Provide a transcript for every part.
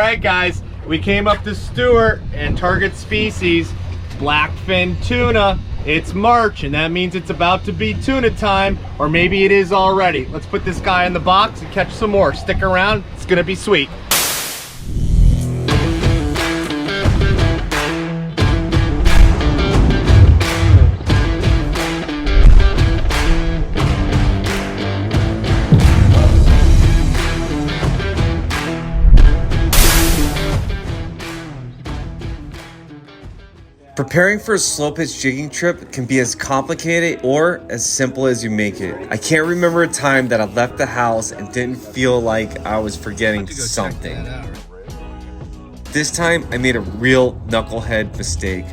right, guys, we came up to Stuart and target species BlackFin Tuna. It's March, and that means it's about to be tuna time, or maybe it is already. Let's put this guy in the box and catch some more. Stick around, it's gonna be sweet. Preparing for a slow pitch jigging trip can be as complicated or as simple as you make it. I can't remember a time that I left the house and didn't feel like I was forgetting something. This time I made a real knucklehead mistake.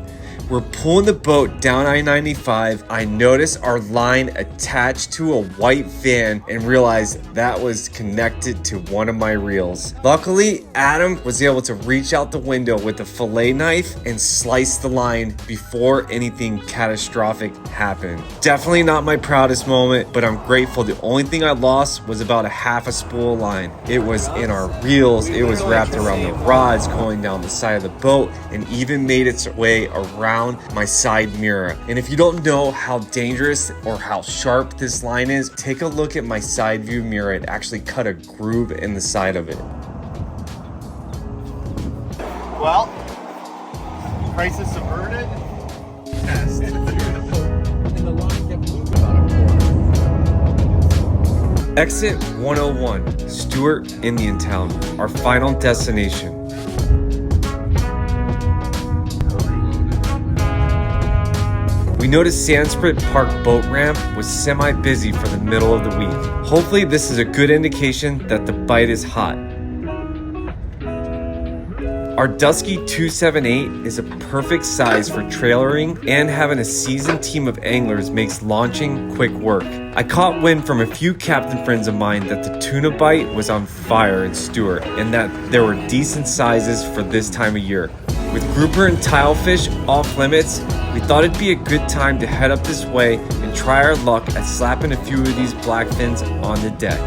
We're pulling the boat down I-95. I noticed our line attached to a white van and realized that was connected to one of my reels. Luckily, Adam was able to reach out the window with a fillet knife and slice the line before anything catastrophic happened. Definitely not my proudest moment, but I'm grateful. The only thing I lost was about a half a spool of line. It was in our reels, it was wrapped around the rods going down the side of the boat, and even made its way around my side mirror. And if you don't know how dangerous or how sharp this line is, take a look at my side view mirror. It actually cut a groove in the side of it. Well, crisis averted. Test. And the line kept moving about a quarter. Exit 101, Stuart, Indian Town, our final destination. We noticed Sanskrit Park boat ramp was semi-busy for the middle of the week. Hopefully this is a good indication that the bite is hot. Our Dusky 278 is a perfect size for trailering, and having a seasoned team of anglers makes launching quick work. I caught wind from a few captain friends of mine that the tuna bite was on fire in Stuart and that there were decent sizes for this time of year. With grouper and tilefish off limits, we thought it'd be a good time to head up this way and try our luck at slapping a few of these blackfins on the deck.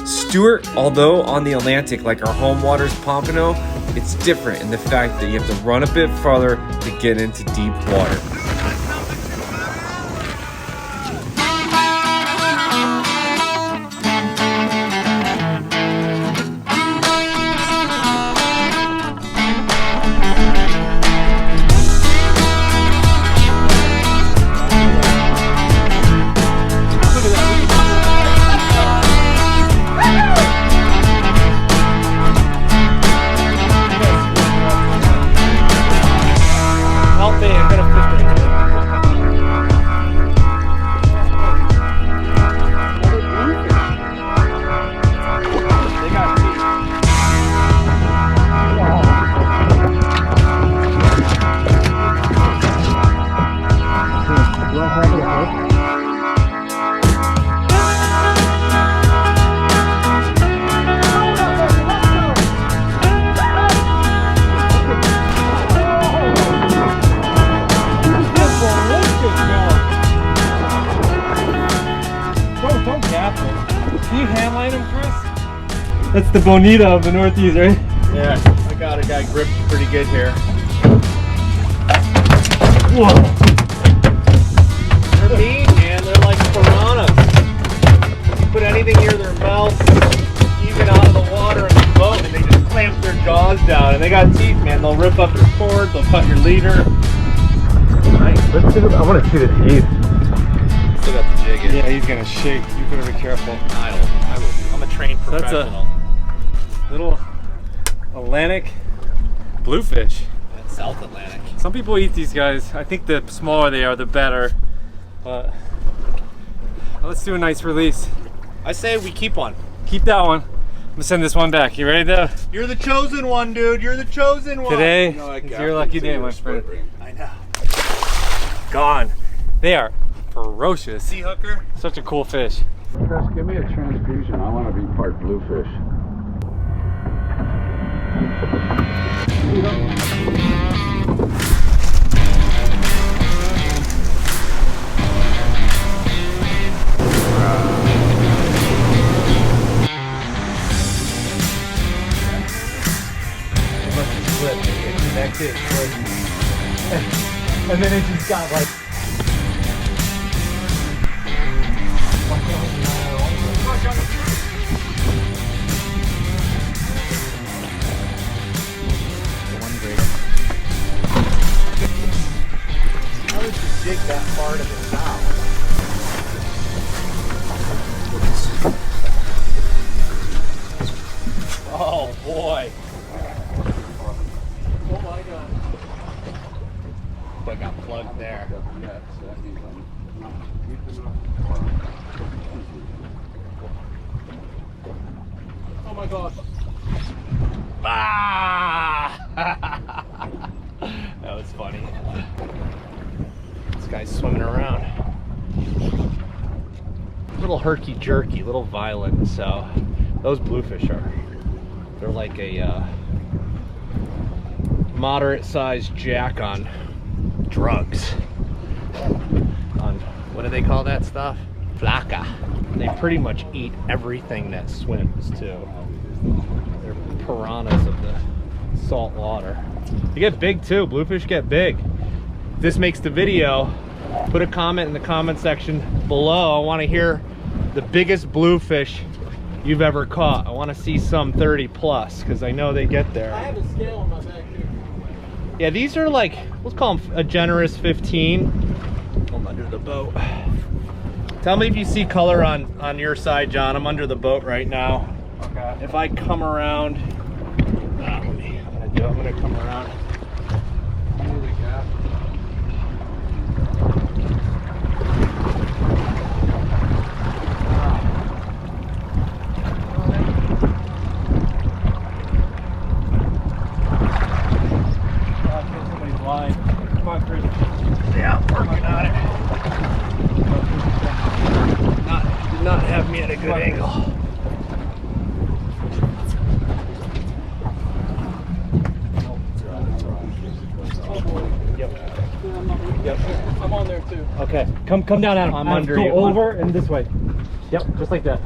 Stuart, although on the Atlantic like our home waters Pompano, it's different in the fact that you have to run a bit farther to get into deep water. That's the bonita of the Northeast, right? Yeah, I got a guy gripped pretty good here. Whoa! They're mean, man. They're like piranhas. You put anything near their mouth, even out of the water in the boat, and they just clamp their jaws down. And they got teeth, man. They'll rip up your cord, they'll cut your leader. Nice. Let's see. I want to see the teeth. Still got the jig in. Yeah, he's gonna shake. You better be careful. I will. I'm a trained professional. That's a little Atlantic bluefish. That's South Atlantic. Some people eat these guys. I think the smaller they are, the better. But let's do a nice release. I say we keep one. Keep that one. I'm gonna send this one back. You ready, though? You're the chosen one, dude. You're the chosen one. Today is your lucky day, my friend. I know. Gone. They are ferocious. Sea hooker. Such a cool fish. Chris, give me a transfusion. I want to be part bluefish. And then it just got like. How did you jig that far to the south? Oh boy. Oh my god. I got plugged there. Oh my god. Ah! That was funny. This guy's swimming around. A little herky-jerky, a little violent, so those bluefish they're like a moderate-sized jack on drugs. On, what do they call that stuff? Flaca. They pretty much eat everything that swims too. They're piranhas of the salt water. They get big too. Bluefish get big. If this makes the video, put a comment in the comment section below. I want to hear the biggest bluefish you've ever caught. I want to see some 30 plus because I know they get there. I have a scale on my back here. Yeah, these are like, let's call them a generous 15. I'm under the boat. Tell me if you see color on your side, John. I'm under the boat right now. Okay. If I come around, I'm gonna come around. Somebody's line. Come on, Chris. Yeah, working on it. Did not have me at a good angle. Yep. I'm on there too. Okay, come down, Adam. I'm Adam, under go you. over and this way. Yep, just like that.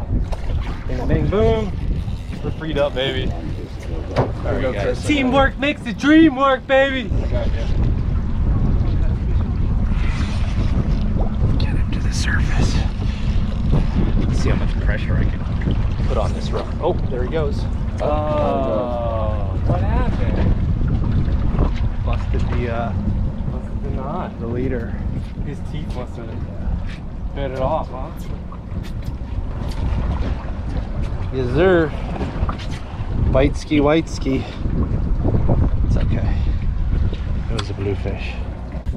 Bing, bang, boom. We're freed up, baby. There we go, Chris. Teamwork makes the dream work, baby. Get him to the surface. Let's see how much pressure I can put on this rock. Oh, there he goes. Oh, what happened? Busted the Not. the leader. His teeth must have bit it off, huh? Yes, sir. Bite ski, white ski. It's okay. It was a bluefish.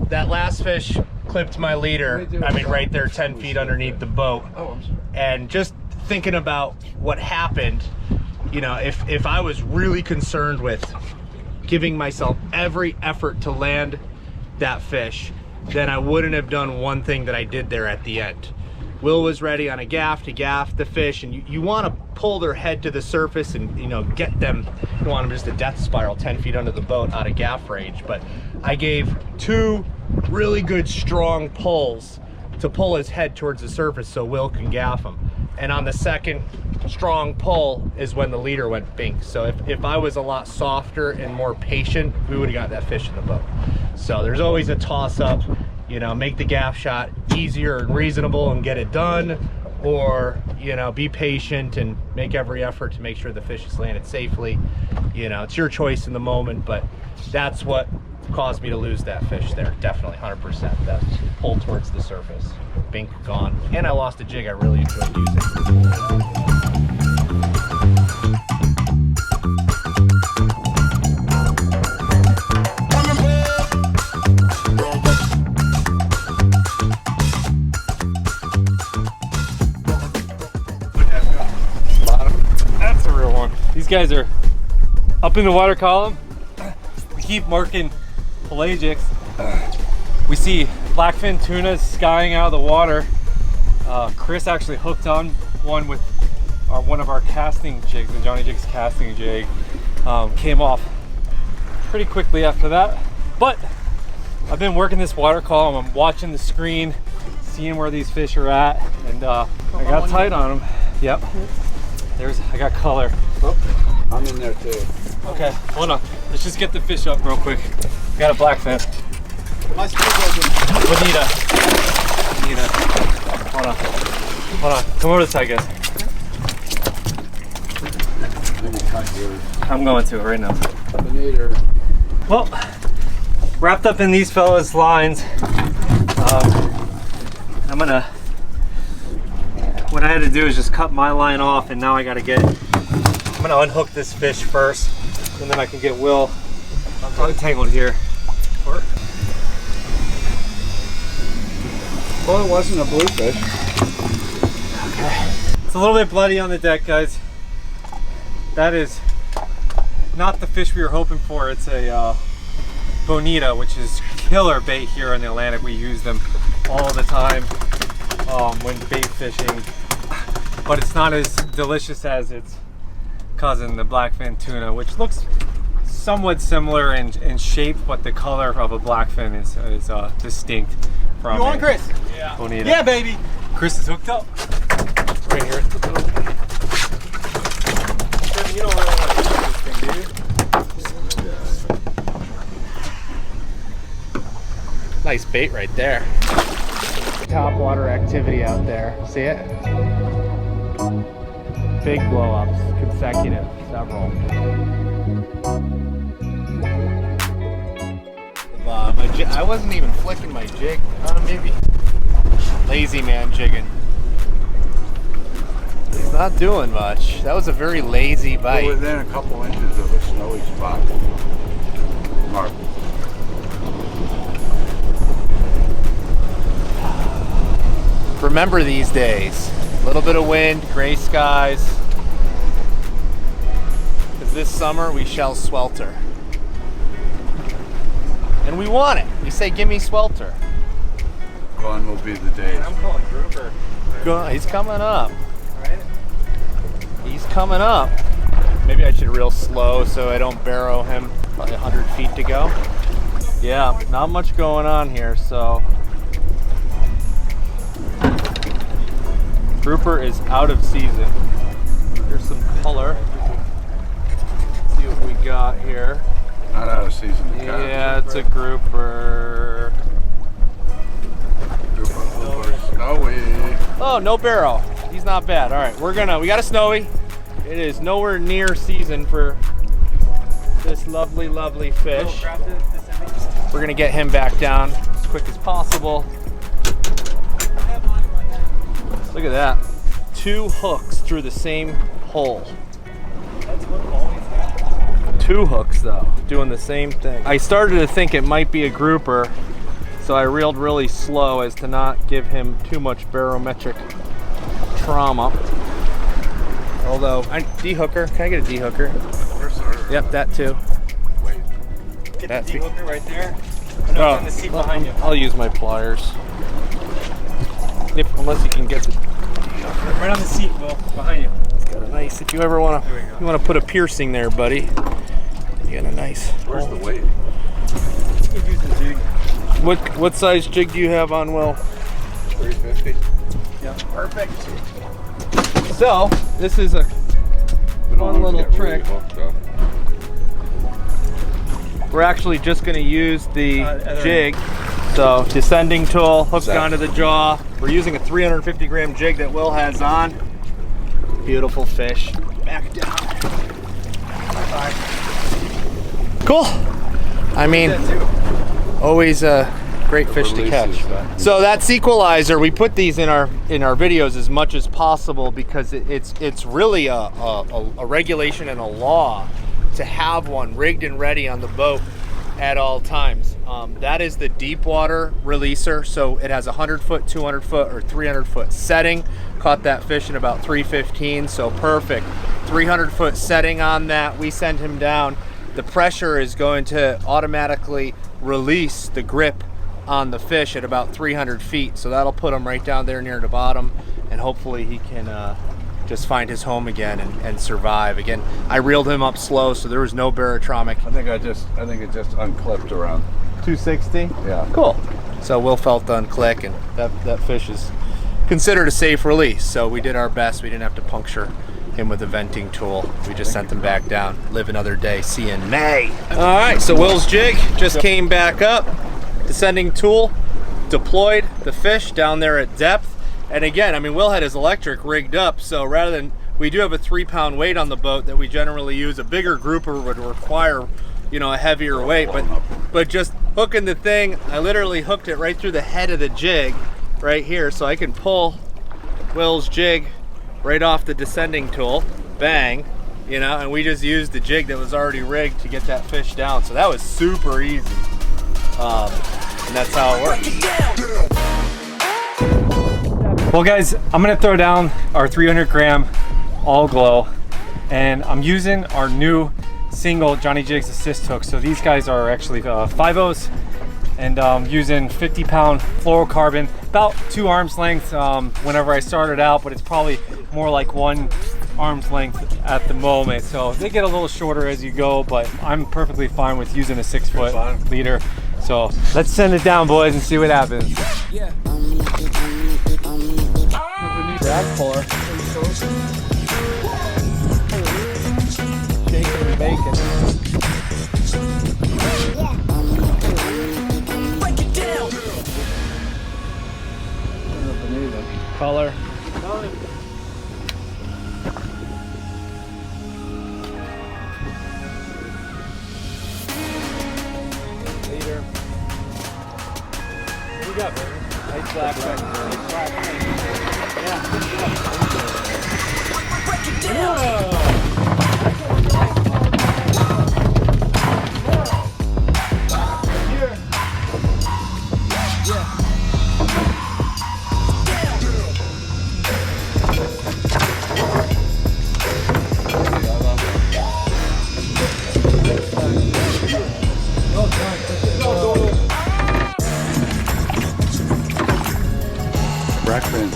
That last fish clipped my leader. I mean, right there, 10 feet underneath the boat. Oh, I'm sorry. And just thinking about what happened, you know, if I was really concerned with giving myself every effort to land that fish, then I wouldn't have done one thing that I did there at the end. Will was ready on a gaff to gaff the fish, and you want to pull their head to the surface and, you know, get them. You don't want them just a death spiral 10 feet under the boat out of gaff range. But I gave 2 really good strong pulls to pull his head towards the surface so Will can gaff him. And on the second strong pull is when the leader went bink. So if I was a lot softer and more patient, we would have got that fish in the boat. So there's always a toss up, you know, make the gaff shot easier and reasonable and get it done, or, you know, be patient and make every effort to make sure the fish is landed safely. You know, it's your choice in the moment, but that's what caused me to lose that fish there. Definitely 100%. That pull towards the surface. Bink gone. And I lost a jig I really enjoyed using. That's a real one. These guys are up in the water column. We keep marking pelagics. We see BlackFin tunas skying out of the water. Chris actually hooked on one with one of our casting jigs, the Johnny Jigs casting jig. Came off pretty quickly after that. But I've been working this water column. I'm watching the screen, seeing where these fish are at, and I got tight on them. Yep. I got color. Oh, I'm in there too. Okay, hold on. Let's just get the fish up real quick. We got a blackfin. My speed open. Bonita. Bonita. Hold on. Hold on. Come over this side, guys. Maybe cut yours. I'm going to right now. Bonita. Well, wrapped up in these fellas' lines. I'm gonna. What I had to do is just cut my line off, and now I gotta get. I'm gonna unhook this fish first, and then I can get Will untangled here. Well, it wasn't a bluefish. It's a little bit bloody on the deck, guys. That is not the fish we were hoping for. It's a bonita, which is killer bait here in the Atlantic. We use them all the time when bait fishing, but it's not as delicious as its cousin, the blackfin tuna, which looks somewhat similar in shape, but the color of a blackfin is distinct from You on, Chris? Yeah. Bonita. Yeah, baby. Chris is hooked up. Right here. You don't really want to do this thing, do you? Nice bait right there. Top water activity out there. See it? Big blow-ups, consecutive, several. I wasn't even flicking my jig. Maybe. Lazy man jigging. He's not doing much. That was a very lazy bite. We're within a couple inches of a snowy spot. Mark. Remember these days. A little bit of wind, gray skies. Because this summer we shall swelter. And we want it. We say, give me swelter. Gone will be the days. I'm calling grouper. He's coming up. Right? He's coming up. Maybe I should reel slow so I don't barrow him. Probably 100 feet to go. Yeah, not much going on here, so. Grouper is out of season. Here's some color. Let's see what we got here. Not out of season. Yeah, it's a grouper. Snowy. Oh, no barrow. He's not bad. All right, we got a snowy. It is nowhere near season for this lovely, lovely fish. We're gonna get him back down as quick as possible. Look at that. 2 hooks through the same hole. That's what always happens. 2 hooks though, doing the same thing. I started to think it might be a grouper, so I reeled really slow as to not give him too much barometric trauma. Although, D-hooker, can I get a D-hooker? Yep, that too. Wait. Get That's the it. D-hooker right there. No, it's on the seat behind you. I'll use my pliers. Unless you can get the Right on the seat, Will, behind you. got a nice. If you ever want to, you want to put a piercing there, buddy. You got a nice. Where's the weight? You can use the jig. What size jig do you have on, Will? 350. Yeah, perfect. So this is a fun little trick. We're actually just going to use the jig. So descending tool, hooked onto the jaw. We're using a 350 gram jig that Will has on. Beautiful fish. Back down. Cool. I mean, always a great fish to catch. So that's equalizer. We put these in our videos as much as possible because it's really a regulation and a law to have one rigged and ready on the boat at all times. That is the deep water releaser, so it has a 100-foot, 200-foot, or 300-foot setting. Caught that fish in about 315, so perfect. 300-foot setting on that. We send him down. The pressure is going to automatically release the grip on the fish at about 300 feet, so that'll put him right down there near the bottom, and hopefully he can just find his home again and survive. Again, I reeled him up slow, so there was no barotromic. I think it just unclipped around 260. Yeah. Cool. So Will felt unclick, and that fish is considered a safe release. So we did our best. We didn't have to puncture him with a venting tool. We just sent him back down. Live another day. See you in May. All right. So Will's jig just came back up. descending tool, deployed the fish down there at depth. And again, I mean, Willhead is electric rigged up, so rather than, we do have a 3-pound weight on the boat that we generally use. A bigger grouper would require, you know, a heavier weight, but just hooking the thing, I literally hooked it right through the head of the jig right here, so I can pull Will's jig right off the descending tool, bang, you know, and we just used the jig that was already rigged to get that fish down. So that was super easy, and that's how it works. Well guys, I'm gonna throw down our 300 gram all glow, and I'm using our new single Johnny Jigs assist hook. So these guys are actually 5/0s, and using 50-pound fluorocarbon, about 2 arms length whenever I started out, but it's probably more like 1 arm's length at the moment. So they get a little shorter as you go, but I'm perfectly fine with using a 6-foot leader. So let's send it down, boys, and see what happens. Yeah. Drag puller. Shaking and bacon. Color. Leader. What do you got, baby? Nice black thing. Nice black thing. BlackFin.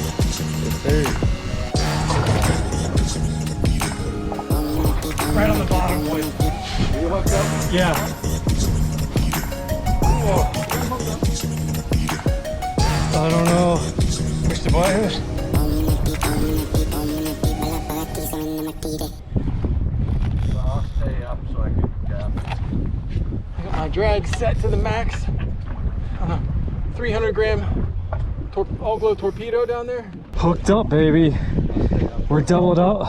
Right on the bottom, boys. You hooked up? Yeah. I don't know. Push the button. I'll stay up so I can gap. I got my drag set to the max. 300 gram all glow torpedo down there. Hooked up, baby. We're doubled up.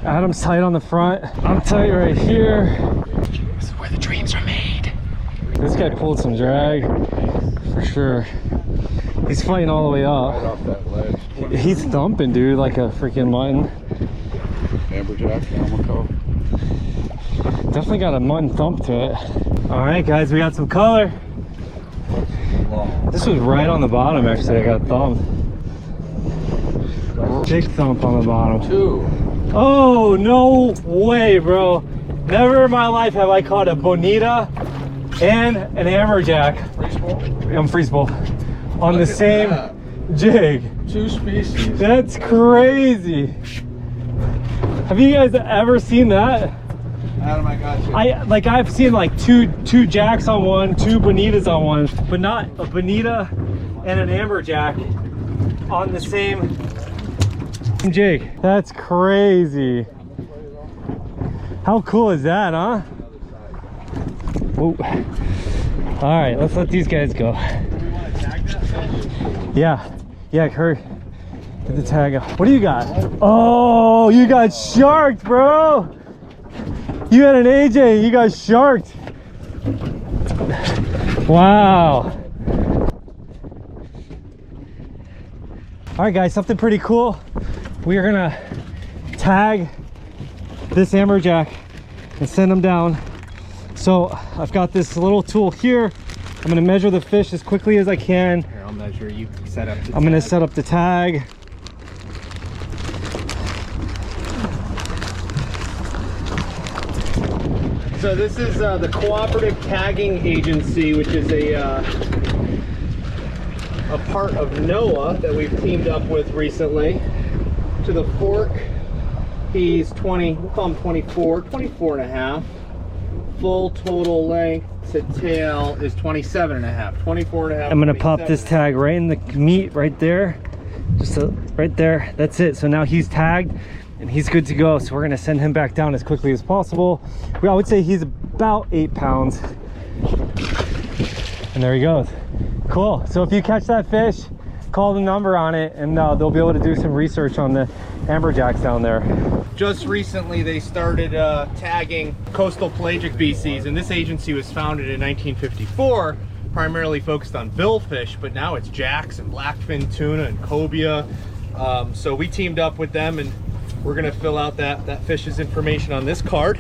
Adam's tight on the front. I'm tight right here. This is where the dreams are made. This guy pulled some drag for sure. He's fighting all the way Right up. off that ledge. He's thumping, dude, like a freaking mutton. Amberjack, Almaco. Definitely got a mutton thump to it. All right, guys, we got some color. This was right on the bottom, actually. I got a thump. Big thump on the bottom. 2. Oh, no way, bro. Never in my life have I caught a bonita and an amberjack. Free spool. On the same jig. 2 species. That's crazy. Have you guys ever seen that? Adam, I got you. I've seen like two jacks on one, 2 bonitas on one, but not a bonita and an amberjack on the same jig. That's crazy. How cool is that, huh? Whoa. All right, let's let these guys go. Yeah, Kurt. Get the tag out. What do you got? Oh, you got sharked, bro. You had an AJ, you got sharked. Wow. All right, guys, something pretty cool. We are gonna tag this amberjack and send them down. So I've got this little tool here. I'm gonna measure the fish as quickly as I can. Here, I'll measure. You set up. I'm gonna set up the tag. So this is the Cooperative Tagging Agency, which is a part of NOAA that we've teamed up with recently. To the fork, he's 20, we'll call him 24 and a half. Full total length to tail is 27 and a half, 24 and a half. I'm gonna pop this tag right in the meat right there. Just right there, that's it. So now he's tagged and he's good to go. So we're gonna send him back down as quickly as possible. I would say he's about 8 pounds. And there he goes. Cool. So if you catch that fish, call the number on it, and they'll be able to do some research on the amberjacks down there. Just recently they started tagging coastal pelagic species, and this agency was founded in 1954, primarily focused on billfish, but now it's jacks and blackfin tuna and cobia. So we teamed up with them, and we're gonna fill out that fish's information on this card.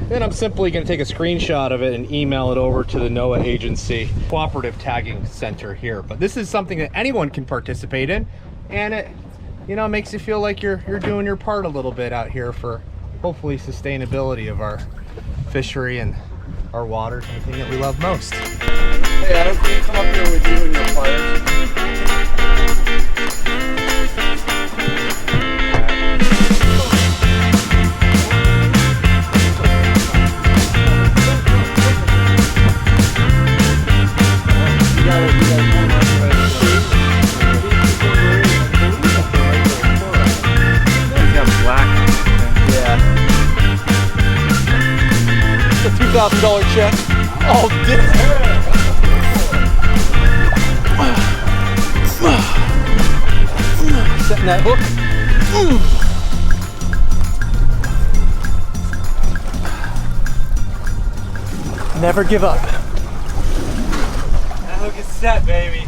Then I'm simply gonna take a screenshot of it and email it over to the NOAA agency cooperative tagging center here. But this is something that anyone can participate in, and it, you know, makes you feel like you're doing your part a little bit out here for hopefully sustainability of our fishery and our waters, and the thing that we love most. Hey, Adam, can you come up here with you and your pliers? 2,000 check. All day. Setting that hook. Never give up. That hook is set, baby.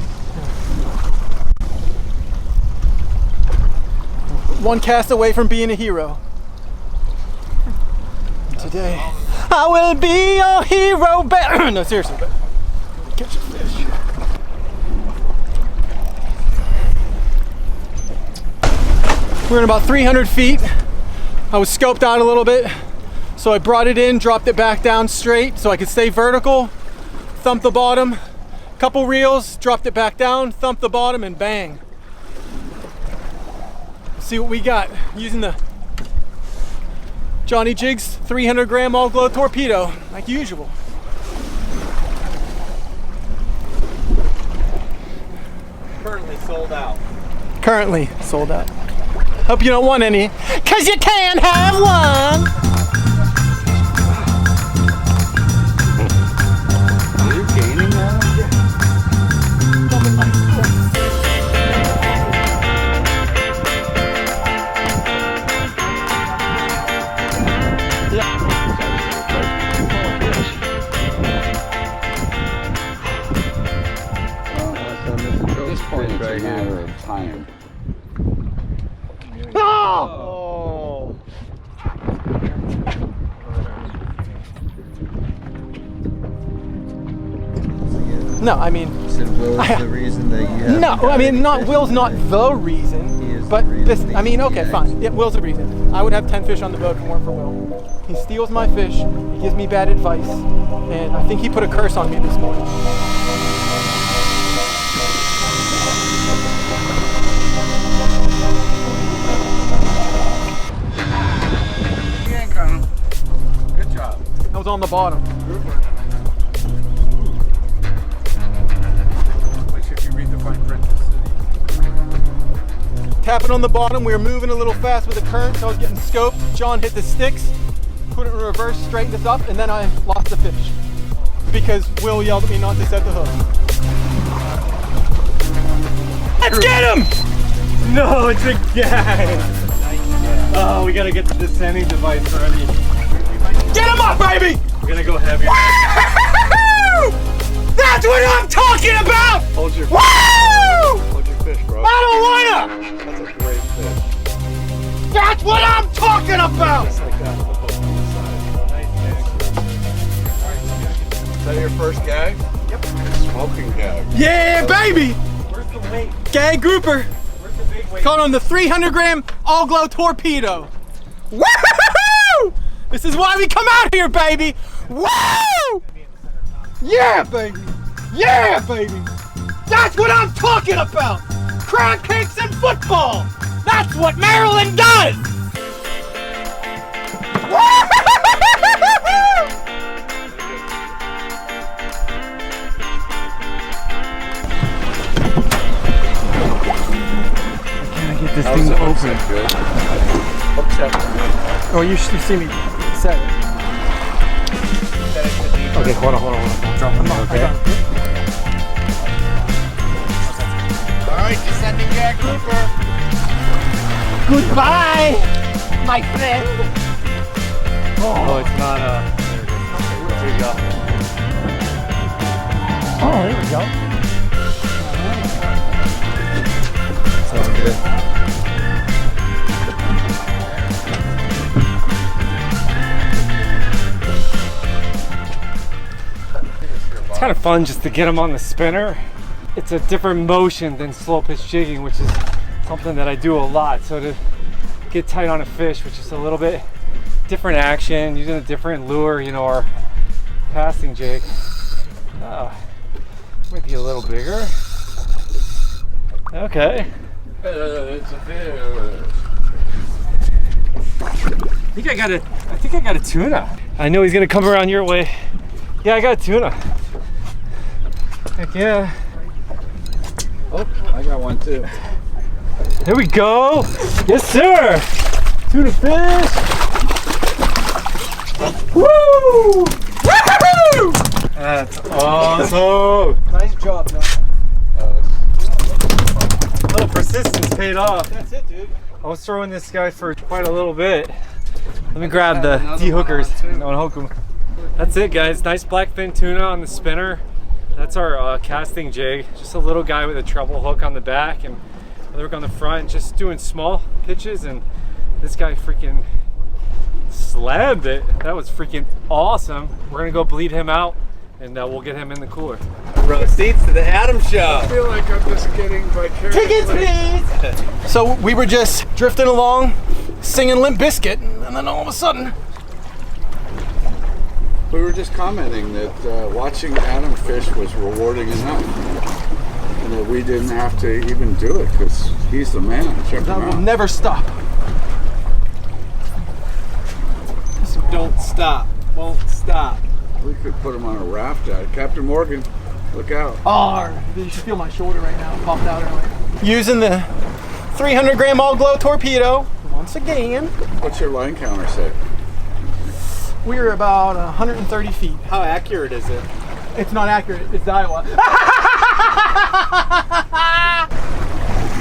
One cast away from being a hero. Today, I will be your hero. No, seriously, catch a fish. We're in about 300 feet. I was scoped out a little bit, so I brought it in, dropped it back down straight so I could stay vertical, thumped the bottom, couple reels, dropped it back down, thumped the bottom, and bang. See what we got using the Johnny Jigs 300 gram all glow torpedo, like usual. Currently sold out. Currently sold out. Hope you don't want any, cause you can't have one. Are you gaining that? Right matter of time. Oh! No, I mean. Said Will's the reason that you have. No, I mean, not Will's not the reason. He is but the reason this, that I mean, you okay, guys- fine. Yeah, Will's the reason. I would have 10 fish on the boat if it weren't for Will. He steals my fish. He gives me bad advice, and I think he put a curse on me this morning. Good job. I was on the bottom. Which, if you read the fine print, the city. Tapping on the bottom, we were moving a little fast with the current, so I was getting scoped. John hit the sticks, put it in reverse, straightened us up, and then I lost the fish because Will yelled at me not to set the hook. Let's get him! No, it's a gag. Oh, we gotta get the descending device ready. Get him up, baby! We're gonna go heavier. That's what I'm talking about! Hold your, Woo! hold your fish, bro. I don't wanna! That's a great fish. That's what I'm talking about! Just like that with the hook on the side. Is that your first gag? Yep. Smoking gag. Yeah, baby! Where's the weight? Gag grouper. Where's the big weight? Caught on the 300 gram all glow torpedo. Woo! This is why we come out here, baby! Woo! Yeah, baby! Yeah, baby! That's what I'm talking about! Crab cakes and football! That's what Maryland does! Woo! This How's thing the hook open. set? Good. Hook set. Oh, you should see me set it. Okay, hold on. Don't drop them, okay? that grouper. Goodbye, my friend. Oh, it's not there you go. Oh, there we go. Sounds good. It's kind of fun just to get them on the spinner. It's a different motion than slow pitch jigging, which is something that I do a lot. So to get tight on a fish, which is a little bit different action, using a different lure, you know, our casting jig. Might be a little bigger. Okay. It's a fish. I think I got a tuna. I know he's gonna come around your way. Yeah, I got a tuna. Heck yeah. Oh, I got one too. There we go. Yes, sir. Tuna fish. Woo! Woo! That's awesome. Nice job, John. Oh, persistence paid off. That's it, dude. I was throwing this guy for quite a little bit. Let me grab the D-hookers and unhook them. That's it, guys. Nice blackfin tuna on the spinner. That's our casting jig. Just a little guy with a treble hook on the back and another hook on the front. Just doing small pitches, and this guy freaking slammed it. That was freaking awesome. We're gonna go bleed him out, and we'll get him in the cooler. Row seats to the Adam Show. I feel like I'm just getting vicarious. Tickets, please. So we were just drifting along, singing Limp Bizkit, and then all of a sudden, We were just commenting that watching Adam fish was rewarding enough, and that we didn't have to even do it because he's the man. Check that him will out. never stop. Don't stop. Won't stop. We could put him on a raft out. Captain Morgan, look out. Oh, you should feel my shoulder right now. It popped out earlier. Using the 300 gram all glow torpedo once again. What's your line counter say? We're about 130 feet. How accurate is it? It's not accurate. It's Iowa.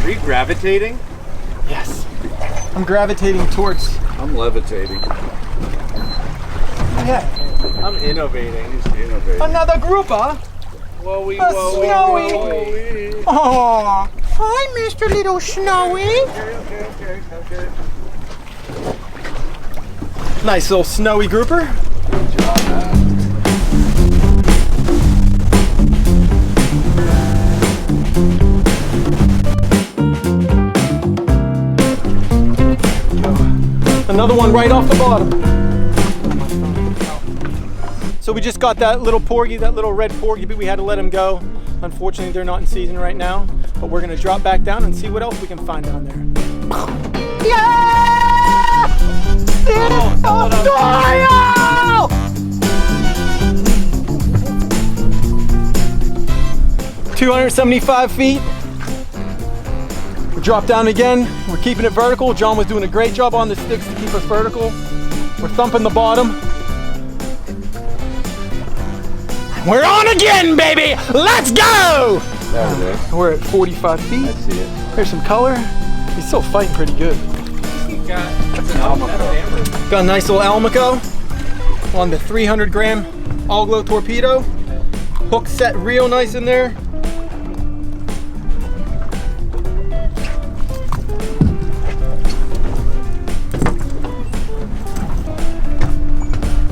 Are you gravitating? Yes. I'm gravitating towards. I'm levitating. Yeah. I'm innovating. He's innovating. Another grouper. Whoa-wee, A whoa-wee, snowy. whoa-wee. Oh, hi, Mr. Little Snowy. Okay. Nice little snowy grouper. Good job, man. Another one right off the bottom. So we just got that little porgy, that little red porgy, but we had to let him go. Unfortunately, they're not in season right now, but we're gonna drop back down and see what else we can find down there. Yeah! 275 feet. We drop down again. We're keeping it vertical. John was doing a great job on the sticks to keep us vertical. We're thumping the bottom. We're on again, baby! Let's go! There it is. We're at 45 feet. I see it. There's some color. He's still fighting pretty good. That's an almaco. Got a nice little almaco on the 300 gram all glow torpedo. Hook set real nice in there.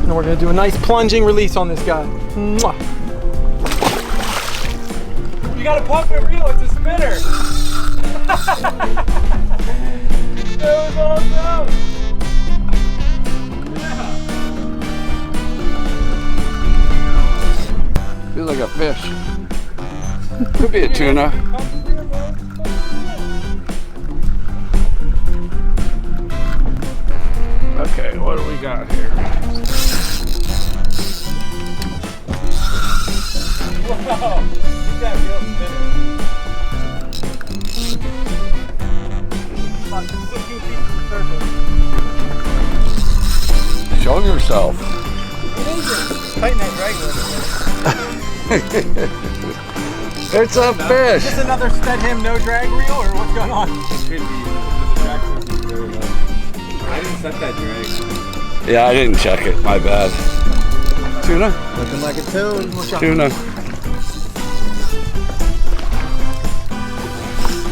And we're gonna do a nice plunging release on this guy. Mwah. You gotta pump it real, it's a spinner. That was awesome. Feels like a fish. Could be a tuna. Okay, what do we got here? Wow, get that real spinner. Show yourself. Tighten that drag It's a fish. Is this another Stedham no drag reel, or what's going on? I didn't set that drag. Yeah, I didn't check it. My bad. Tuna? Looking like a tune. Tuna.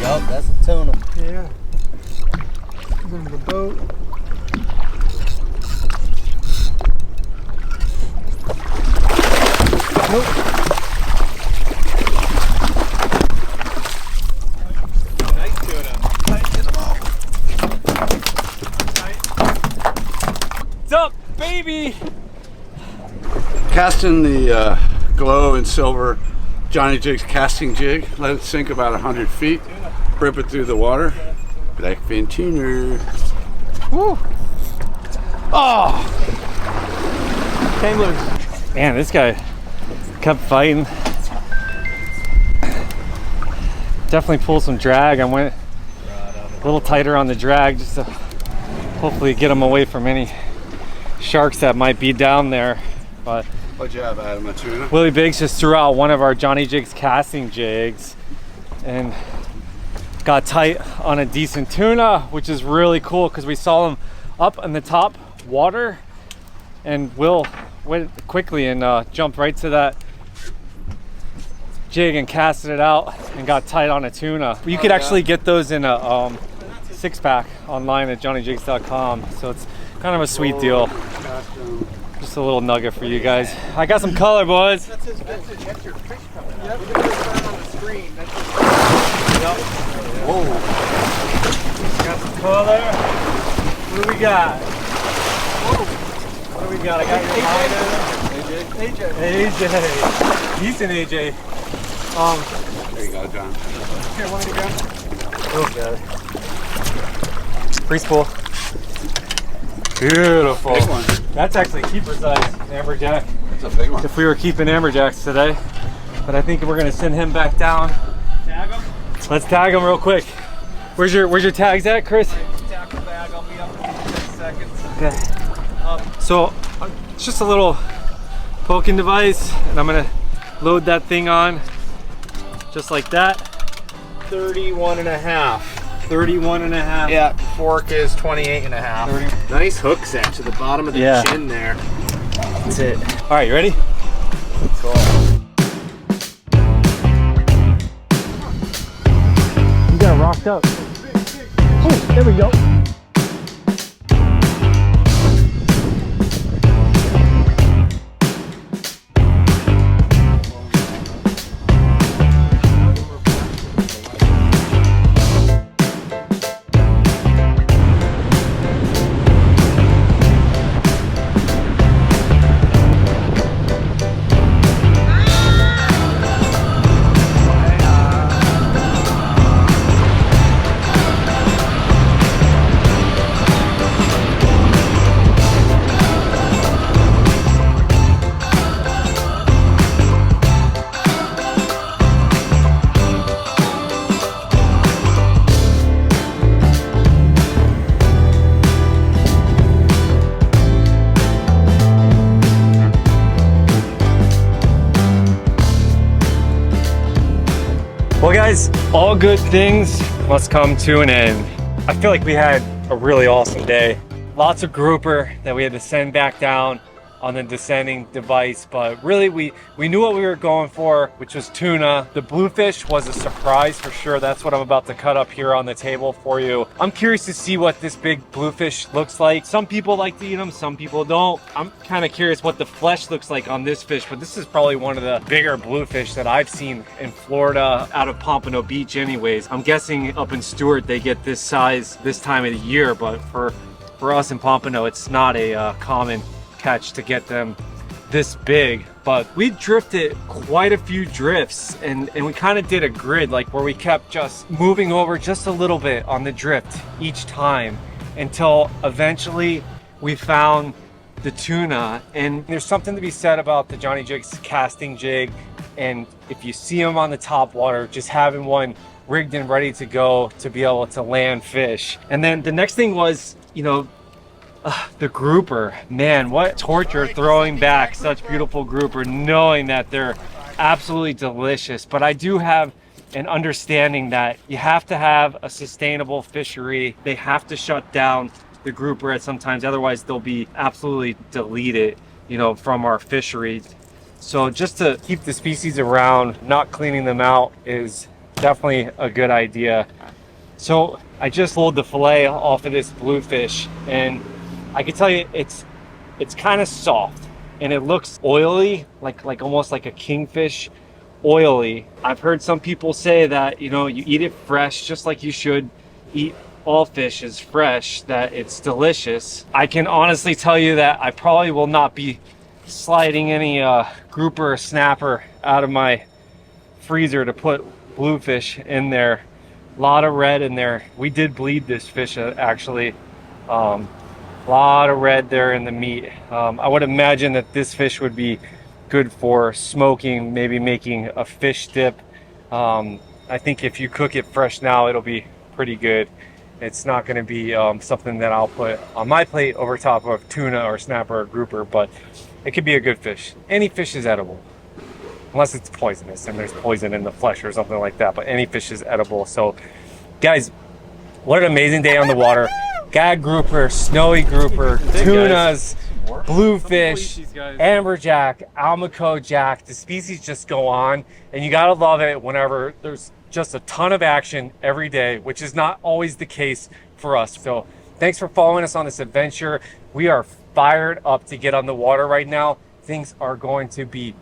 Yup, that's a tuna. Yeah. He's under the boat. Nope. Nice tuna. What's up, baby? Casting the glow and silver Johnny Jigs casting jig. Let it sink about 100 feet. Rip it through the water. BlackFin Tuna. Woo. Oh! Came loose. Man, this guy kept fighting. Definitely pulled some drag. I went a little tighter on the drag just to hopefully get him away from any sharks that might be down there. But What'd you have, Adam? A tuna? Willie Biggs just threw out one of our Johnny Jigs casting jigs and got tight on a decent tuna, which is really cool because we saw him up in the top water, and Will went quickly and jumped right to that jig and casted it out and got tight on a tuna. You could actually get those in a 6-pack online at johnnyjigs.com, so it's kind of a sweet deal. Just a little nugget for you guys. I got some color, boys. That's your fish coming. Yep. On the screen. That's Whoa. Got some color. What do we got? Whoa. What do we got? I got your AJ. Decent AJ. There you go, John. Here, want me to go? Oh, got it. Free spool. Beautiful. Big one. That's actually keeper size amberjack. It's a big one. If we were keeping amberjacks today, but I think we're gonna send him back down. Tag him. Let's tag him real quick. Where's your tags at, Chris? Tackle bag. I'll be up in 10 seconds. Okay. So it's just a little poking device, and I'm gonna load that thing on just like that. 31 and a half. 31 and a half. Yeah, fork is 28 and a half. 30. Nice hook set to the bottom of the Yeah. chin there. That's it. All right, you ready? Cool. You got rocked up. Oh, there we go. Well guys, all good things must come to an end. I feel like we had a really awesome day. Lots of grouper that we had to send back down on the descending device, but really we knew what we were going for, which was tuna. The bluefish was a surprise for sure. That's what I'm about to cut up here on the table for you. I'm curious to see what this big bluefish looks like. Some people like to eat them, some people don't. I'm kind of curious what the flesh looks like on this fish, but this is probably one of the bigger bluefish that I've seen in Florida, out of Pompano Beach anyways. I'm guessing up in Stuart they get this size this time of the year, but for us in Pompano it's not a common catch to get them this big. But we drifted quite a few drifts, and we kind of did a grid, like where we kept just moving over just a little bit on the drift each time until eventually we found the tuna. And there's something to be said about the Johnny Jigs casting jig, and if you see them on the top water, just having one rigged and ready to go to be able to land fish. And then the next thing was, you know, the grouper. Man, what torture throwing back such beautiful grouper, knowing that they're absolutely delicious. But I do have an understanding that you have to have a sustainable fishery. They have to shut down the grouper at sometimes, otherwise they'll be absolutely deleted, you know, from our fishery. So just to keep the species around, not cleaning them out is definitely a good idea. So I just pulled the fillet off of this bluefish, and I can tell you it's kind of soft and it looks oily, like almost like a kingfish, oily. I've heard some people say that, you know, you eat it fresh, just like you should eat all fish is fresh, that it's delicious. I can honestly tell you that I probably will not be sliding any grouper or snapper out of my freezer to put bluefish in there. A lot of red in there. We did bleed this fish actually. A lot of red there in the meat. I would imagine that this fish would be good for smoking, maybe making a fish dip. I think if you cook it fresh now, it'll be pretty good. It's not going to be something that I'll put on my plate over top of tuna or snapper or grouper, but it could be a good fish. Any fish is edible, unless it's poisonous and there's poison in the flesh or something like that, but any fish is edible. So guys, what an amazing day on the water. Gag grouper, snowy grouper, tunas, bluefish, amberjack, almaco jack. The species just go on, and you gotta love it whenever there's just a ton of action every day, which is not always the case for us. So thanks for following us on this adventure. We are fired up to get on the water right now. Things are going to be,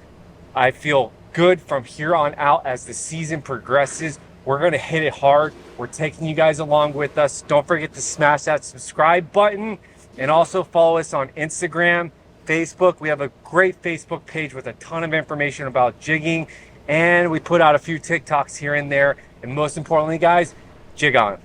I feel, good from here on out as the season progresses. We're going to hit it hard. We're taking you guys along with us. Don't forget to smash that subscribe button, and also follow us on Instagram, Facebook. We have a great Facebook page with a ton of information about jigging, and we put out a few TikToks here and there. And most importantly, guys, jig on.